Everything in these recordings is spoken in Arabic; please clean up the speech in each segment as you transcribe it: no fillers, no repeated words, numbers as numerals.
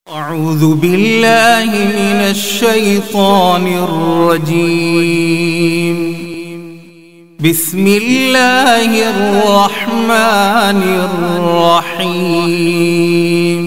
أعوذ بالله من الشيطان الرجيم. بسم الله الرحمن الرحيم.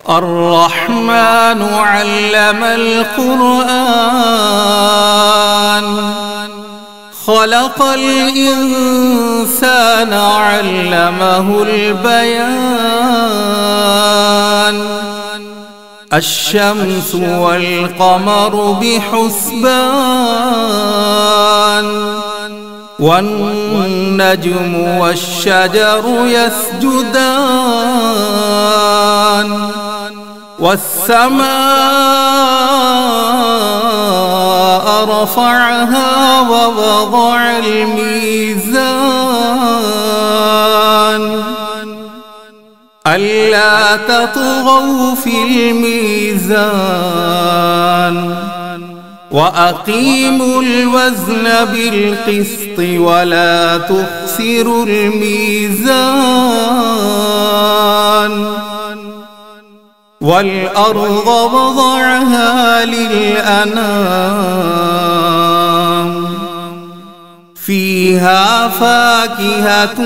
الرحمن علم القرآن خلق الإنسان علمه البيان. الشمس والقمر بحسبان والنجم والشجر يسجدان والسماء رفعها ووضع الميزان ألا تطغوا في الميزان وأقيموا الوزن بالقسط ولا تخسروا الميزان. والأرض وضعها للأنام فيها فاكهة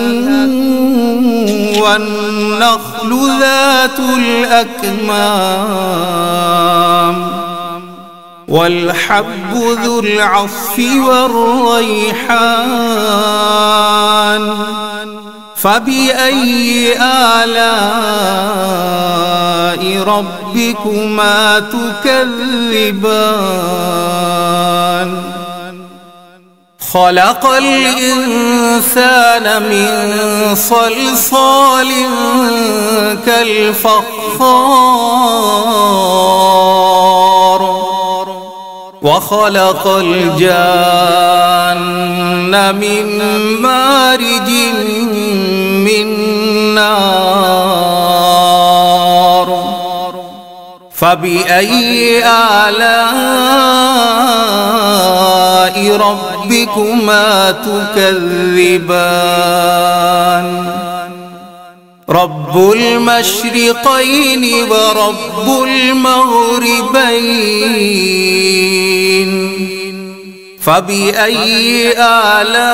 والنخل ذات الأكمام والحب ذو العصف والريحان. فبأي آلاء ربكما تكذبان. خلق الإنسان من صلصال كالفخار وخلق الجان من مارج من نار. فبأي آلاء ربكما تكذبان. رب المشرقين ورب المغربين. فبأي آلاء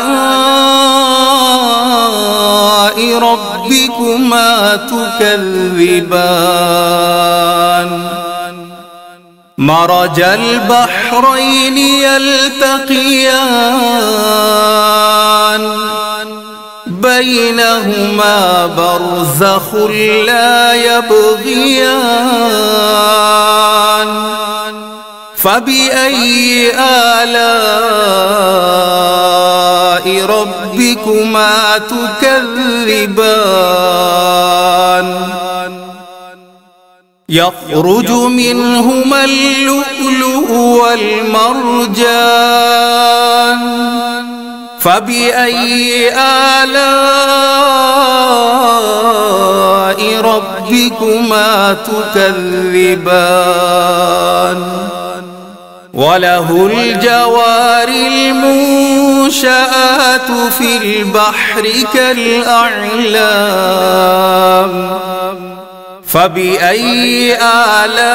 ربكما تكذبان. مرج البحرين يلتقيان بينهما برزخ لا يبغيان. فبأي آلاء ربكما تكذبان. يخرج منهما اللؤلؤ والمرجان. فبأي آلاء ربكما تكذبان. وله الجوار المنشآت في البحر كالأعلام. فبأي آلاء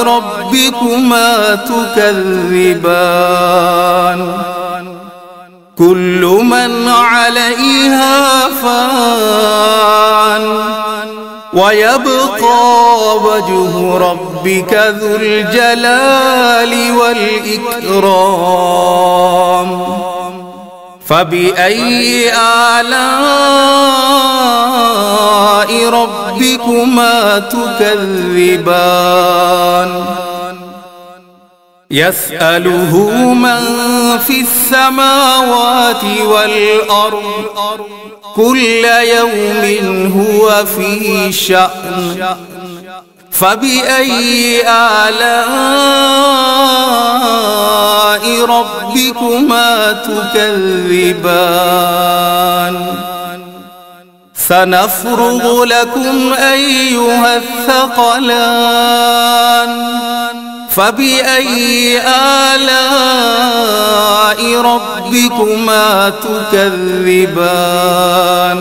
ربكما تكذبان. كل من عليها فان ويبقى وجه ربك ذو الجلال والإكرام. فبأي آلاء ربكما تكذبان. يسأله من في السماوات والأرض كل يوم هو في شأن. فبأي آلاء ربكما تكذبان. سنفرغ لكم أيها الثقلان. فبأي آلاء ربكما تكذبان.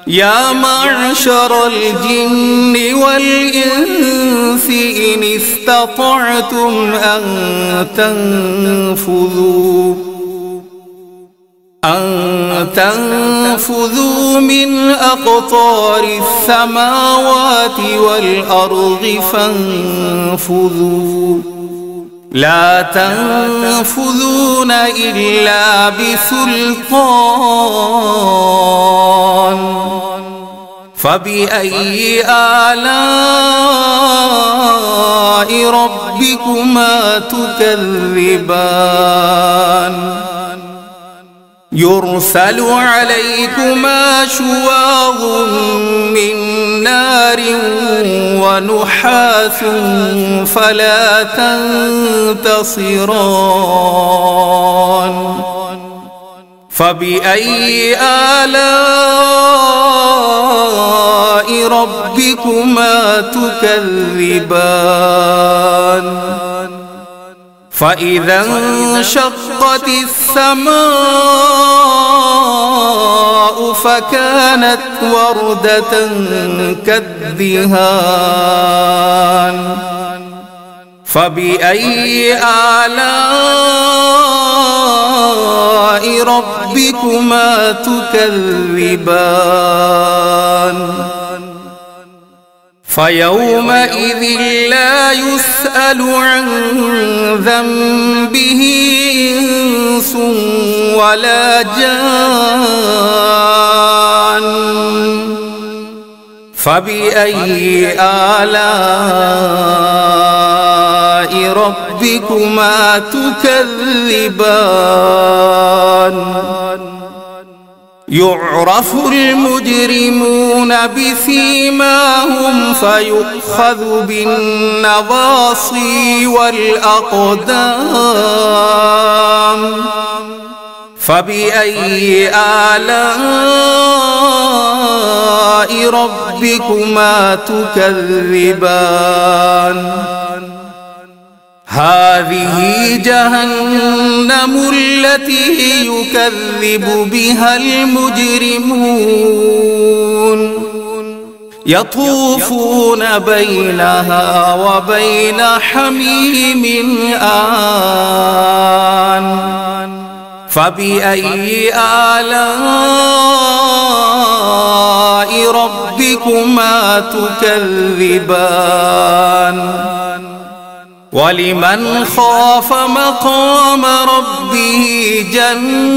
يا معشر الجن والإنس إن استطعتم أن تنفذوا من أقطار السماوات والأرض فانفذوا لا تنفذون إلا بسلطان فبأي آلاء ربكما تكذبان يرسل عليكما شواظ من نار ونحاس فلا تنتصران فبأي آلاء ربكما تكذبان فإذا انشقت السماء فكانت وردة كالدهان فبأي آلاء ربكما تكذبان فيومئذ لا يسأل عن ذنبه إنس ولا جان فبأي آلاء ربكما تكذبان يعرف المجرمون بسيماهم فيؤخذ بالنواصي والأقدام فبأي آلاء ربكما تكذبان هذه جهنم التي يكذب بها المجرمون يطوفون بينها وبين حميم آن فبأي آلاء ربكما تكذبان ولمن خاف مقام ربه جنتان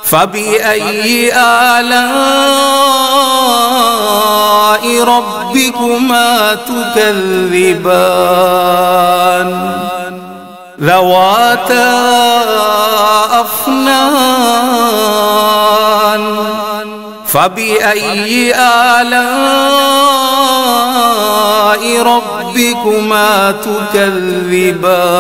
فبأي آلاء ربكما تكذبان ذواتا أفنان فبأي آلاء ربكما تكذبان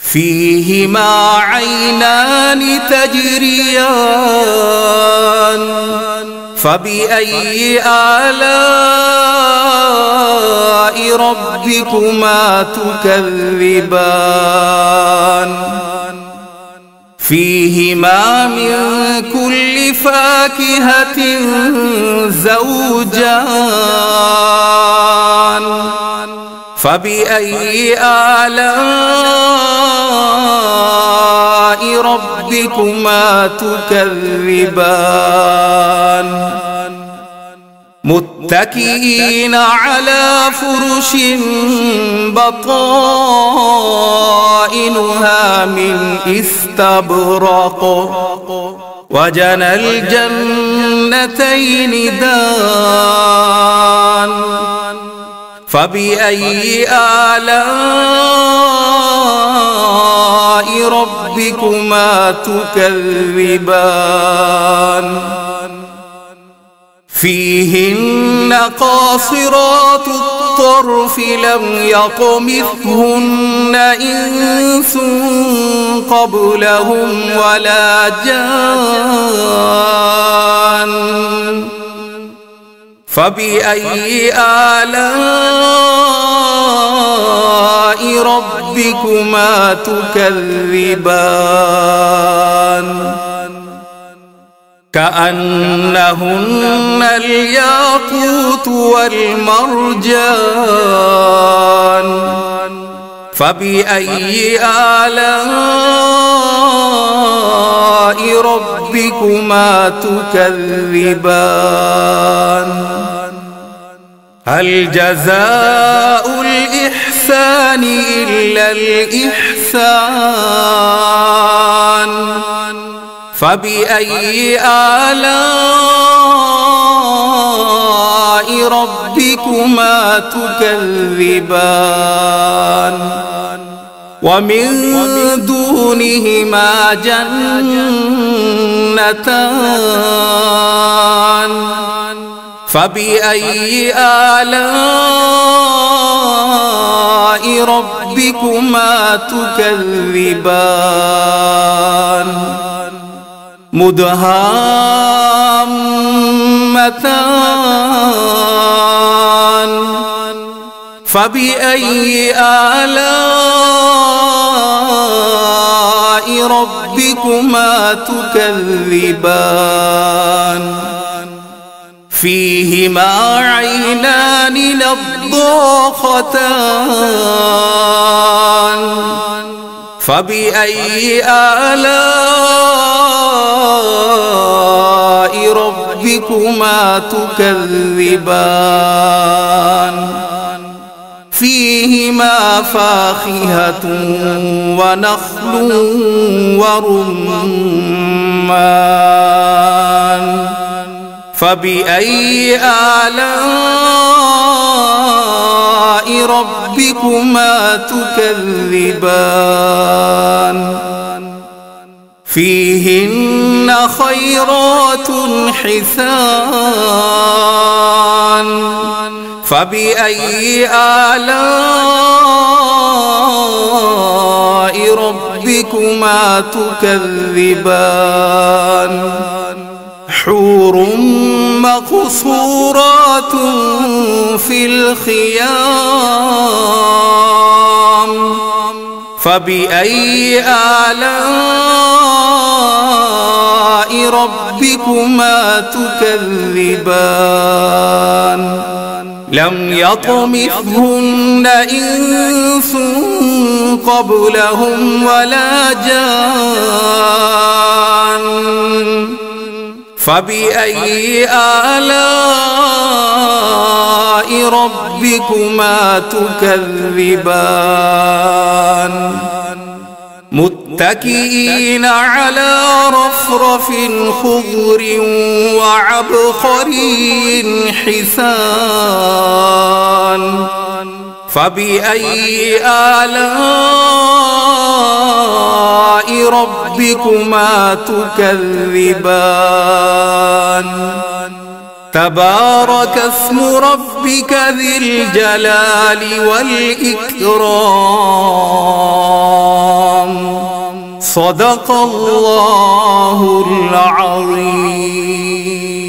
فيهما عينان تجريان فبأي آلاء ربكما تكذبان فيهما من كل فاكهة زوجان فبأي آلاء ربكما تكذبان متكئين على فرش بطائنها من استبرق وجنى الجنتين دان فبأي آلاء ربكما تكذبان فيهن قاصرات الطرف لم يطمثهن إنس قبلهم ولا جان فبأي آلاء ربكما تكذبان كأنهن الياقوت والمرجان فبأي آلاء ربكما تكذبان هل جزاء الإحسان إلا الإحسان فبأي آلاء ربكما تكذبان ومن دونهما جنتان فبأي آلاء ربكما تكذبان مدهامتان فبأي آلاء ربكما تكذبان فيهما عينان نضاختان فبأي آلاء ربكما تكذبان فيهما فاكهة ونخل ورمان فبأي آلاء ربكما تكذبان فيهن خيرات حسان فبأي آلاء ربكما تكذبان حور مقصورات في الخيام فبأي آلاء ربكما تكذبان لم يطمثهن إنس قبلهم ولا جان فبأي آلاء ربكما تكذبان متكئين على رفرف خضر وعبقري حسان فبأي آلاء ربكما تكذبان تبارك اسم ربك ذي الجلال والإكرام صدق الله العظيم.